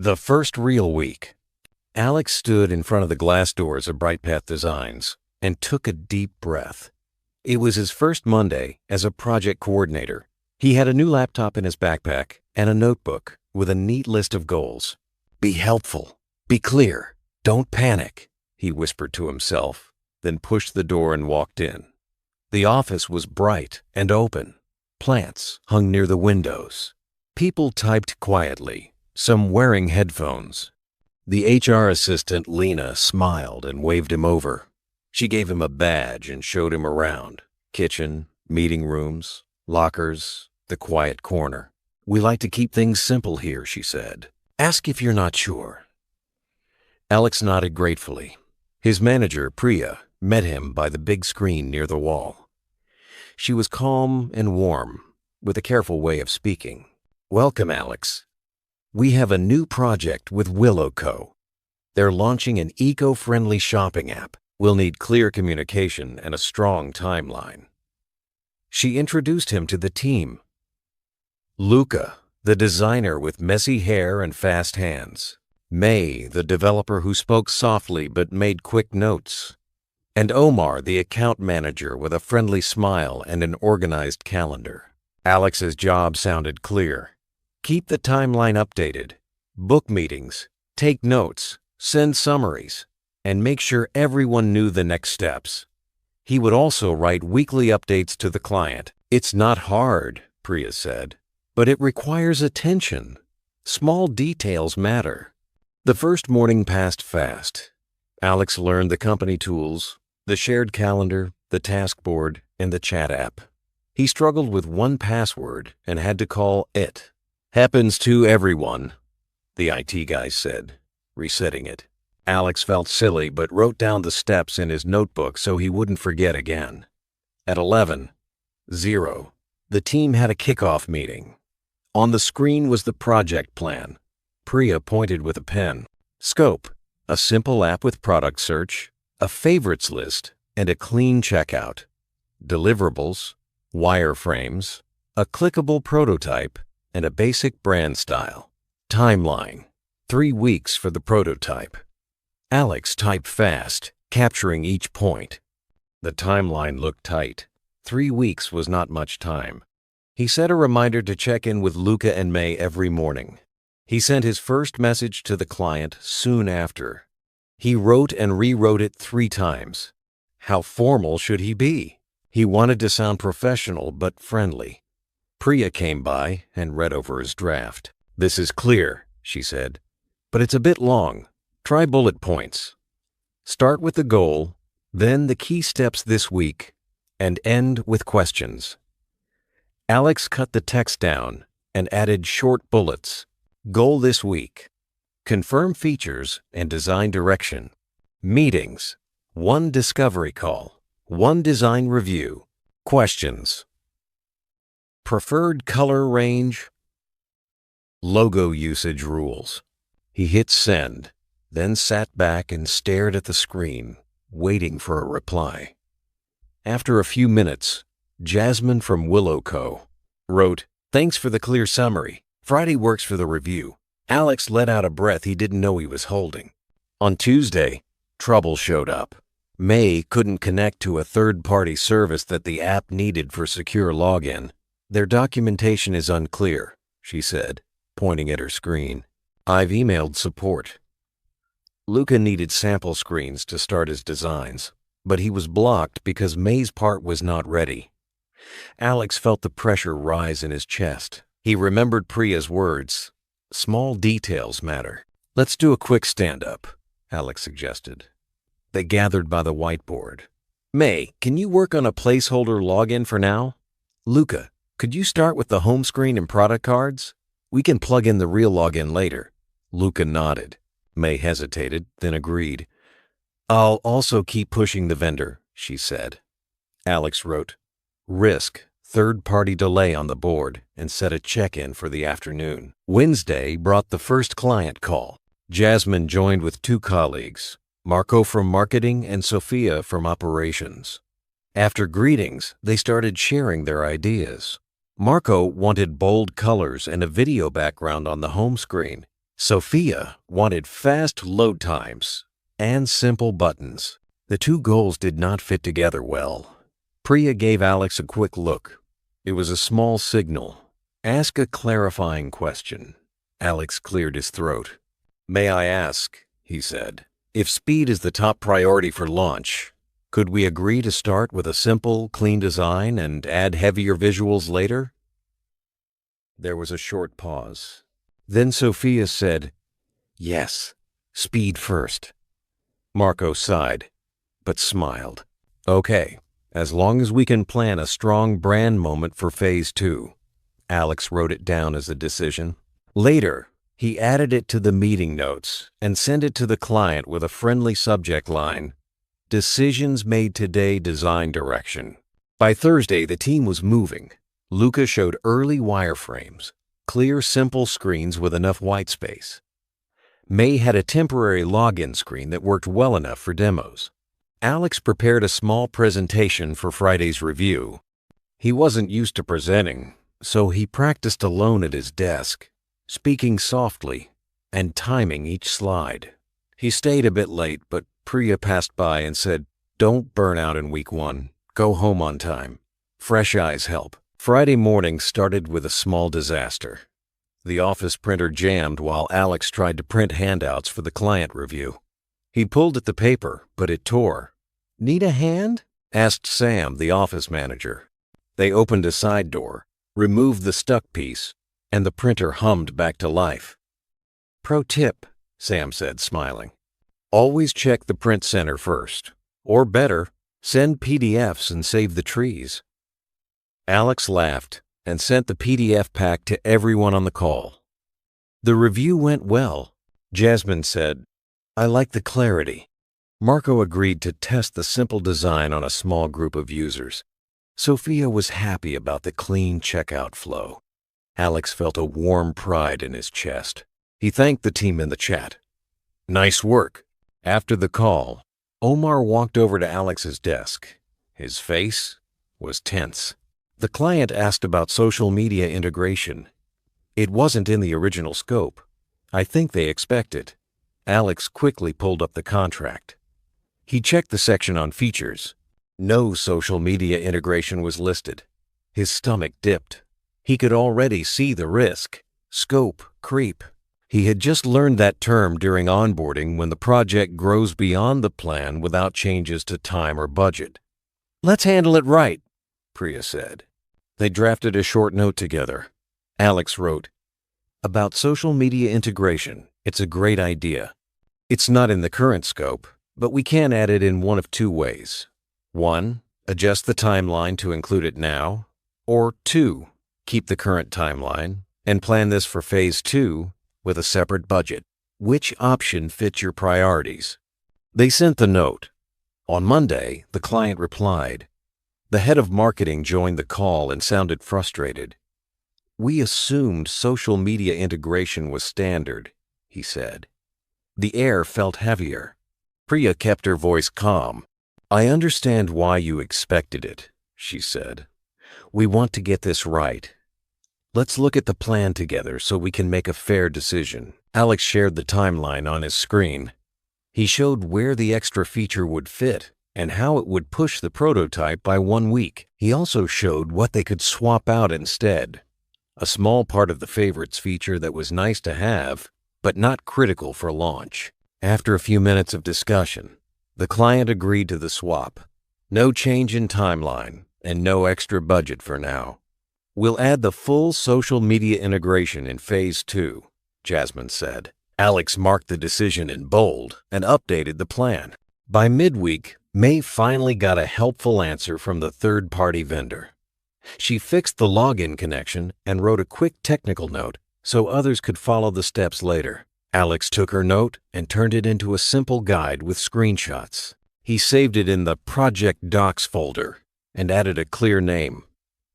The first real week. Alex stood in front of the glass doors of BrightPath Designs and took a deep breath. It was his first Monday as a project coordinator. He had a new laptop in his backpack and a notebook with a neat list of goals. Be helpful. Be clear. Don't panic, he whispered to himself, then pushed the door and walked in. The office was bright and open. Plants hung near the windows. People typed quietly, some wearing headphones. The HR assistant, Lena, smiled and waved him over. She gave him a badge and showed him around. Kitchen, meeting rooms, lockers, the quiet corner. We like to keep things simple here, she said. Ask if you're not sure. Alex nodded gratefully. His manager, Priya, met him by the big screen near the wall. She was calm and warm, with a careful way of speaking. Welcome, Alex. We have a new project with Willow Co. They're launching an eco-friendly shopping app. We'll need clear communication and a strong timeline. She introduced him to the team. Luca, the designer with messy hair and fast hands. May, the developer who spoke softly but made quick notes. And Omar, the account manager with a friendly smile and an organized calendar. Alex's job sounded clear. Keep the timeline updated, book meetings, take notes, send summaries, and make sure everyone knew the next steps. He would also write weekly updates to the client. It's not hard, Priya said, but it requires attention. Small details matter. The first morning passed fast. Alex learned the company tools, the shared calendar, the task board, and the chat app. He struggled with one password and had to call it. Happens to everyone, the IT guy said, resetting it. Alex felt silly but wrote down the steps in his notebook so he wouldn't forget again. At 11:00, the team had a kickoff meeting. On the screen was the project plan. Priya pointed with a pen. Scope, a simple app with product search, a favorites list, and a clean checkout. Deliverables, wireframes, a clickable prototype, and a basic brand style. Timeline, 3 weeks for the prototype. Alex typed fast, capturing each point. The timeline looked tight. 3 weeks was not much time. He set a reminder to check in with Luca and May every morning. He sent his first message to the client soon after. He wrote and rewrote it 3 times. How formal should he be? He wanted to sound professional but friendly. Priya came by and read over his draft. This is clear, she said, but it's a bit long. Try bullet points. Start with the goal, then the key steps this week, and end with questions. Alex cut the text down and added short bullets. Goal this week. Confirm features and design direction. Meetings. 1 discovery call. 1 design review. Questions. Preferred color range. Logo usage rules. He hit send, then sat back and stared at the screen, waiting for a reply. After a few minutes, Jasmine from Willow Co. wrote, Thanks for the clear summary. Friday works for the review. Alex let out a breath he didn't know he was holding. On Tuesday, trouble showed up. May couldn't connect to a third-party service that the app needed for secure login. Their documentation is unclear, she said, pointing at her screen. I've emailed support. Luca needed sample screens to start his designs, but he was blocked because May's part was not ready. Alex felt the pressure rise in his chest. He remembered Priya's words. Small details matter. Let's do a quick stand-up, Alex suggested. They gathered by the whiteboard. May, can you work on a placeholder login for now? Luca, could you start with the home screen and product cards? We can plug in the real login later. Luca nodded. May hesitated, then agreed. I'll also keep pushing the vendor, she said. Alex wrote, Risk, third-party delay on the board, and set a check-in for the afternoon. Wednesday brought the first client call. Jasmine joined with 2 colleagues, Marco from marketing and Sophia from operations. After greetings, they started sharing their ideas. Marco wanted bold colors and a video background on the home screen. Sophia wanted fast load times and simple buttons. The two goals did not fit together well. Priya gave Alex a quick look. It was a small signal. Ask a clarifying question. Alex cleared his throat. May I ask, he said, if speed is the top priority for launch, could we agree to start with a simple, clean design and add heavier visuals later? There was a short pause. Then Sophia said, yes, speed first. Marco sighed, but smiled. Okay, as long as we can plan a strong brand moment for Phase 2. Alex wrote it down as a decision. Later, he added it to the meeting notes and sent it to the client with a friendly subject line, Decisions made today, design direction. By Thursday, the team was moving. Luca showed early wireframes, clear, simple screens with enough white space. May had a temporary login screen that worked well enough for demos. Alex prepared a small presentation for Friday's review. He wasn't used to presenting, so he practiced alone at his desk, speaking softly and timing each slide. He stayed a bit late, but Priya passed by and said, don't burn out in week 1. Go home on time. Fresh eyes help. Friday morning started with a small disaster. The office printer jammed while Alex tried to print handouts for the client review. He pulled at the paper, but it tore. Need a hand? Asked Sam, the office manager. They opened a side door, removed the stuck piece, and the printer hummed back to life. Pro tip, Sam said, smiling. Always check the print center first. Or better, send PDFs and save the trees. Alex laughed and sent the PDF pack to everyone on the call. The review went well. Jasmine said, I like the clarity. Marco agreed to test the simple design on a small group of users. Sophia was happy about the clean checkout flow. Alex felt a warm pride in his chest. He thanked the team in the chat. Nice work. After the call, Omar walked over to Alex's desk. His face was tense. The client asked about social media integration. It wasn't in the original scope. I think they expect it. Alex quickly pulled up the contract. He checked the section on features. No social media integration was listed. His stomach dipped. He could already see the risk. Scope creep. He had just learned that term during onboarding when the project grows beyond the plan without changes to time or budget. Let's handle it right, Priya said. They drafted a short note together. Alex wrote, about social media integration, it's a great idea. It's not in the current scope, but we can add it in one of two ways. 1, adjust the timeline to include it now, or 2, keep the current timeline and plan this for Phase 2 with a separate budget. Which option fits your priorities? They sent the note. On Monday, the client replied. The head of marketing joined the call and sounded frustrated. We assumed social media integration was standard, he said. The air felt heavier. Priya kept her voice calm. I understand why you expected it, she said. We want to get this right. Let's look at the plan together so we can make a fair decision. Alex shared the timeline on his screen. He showed where the extra feature would fit and how it would push the prototype by 1 week. He also showed what they could swap out instead. A small part of the favorites feature that was nice to have, but not critical for launch. After a few minutes of discussion, the client agreed to the swap. No change in timeline and no extra budget for now. We'll add the full social media integration in Phase 2, Jasmine said. Alex marked the decision in bold and updated the plan. By midweek, May finally got a helpful answer from the third-party vendor. She fixed the login connection and wrote a quick technical note so others could follow the steps later. Alex took her note and turned it into a simple guide with screenshots. He saved it in the Project Docs folder and added a clear name.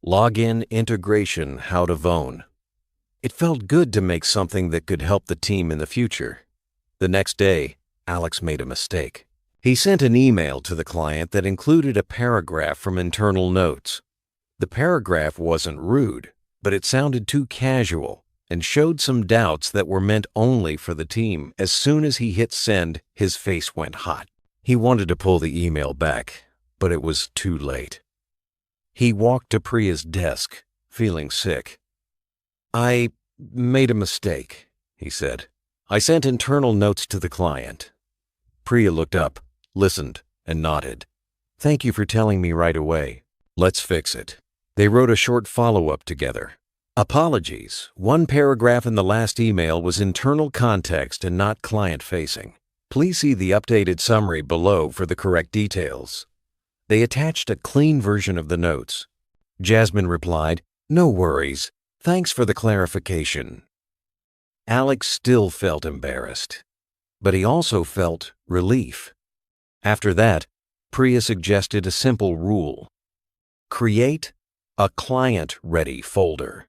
Login Integration How to Vone. It felt good to make something that could help the team in the future. The next day, Alex made a mistake. He sent an email to the client that included a paragraph from internal notes. The paragraph wasn't rude, but it sounded too casual, and showed some doubts that were meant only for the team. As soon as he hit send, his face went hot. He wanted to pull the email back, but it was too late. He walked to Priya's desk, feeling sick. "I made a mistake," he said. "I sent internal notes to the client." Priya looked up, listened, and nodded. "Thank you for telling me right away. Let's fix it." They wrote a short follow-up together. "Apologies. One paragraph in the last email was internal context and not client-facing. Please see the updated summary below for the correct details." They attached a clean version of the notes. Jasmine replied, "No worries. Thanks for the clarification." Alex still felt embarrassed, but he also felt relief. After that, Priya suggested a simple rule: create a client-ready folder.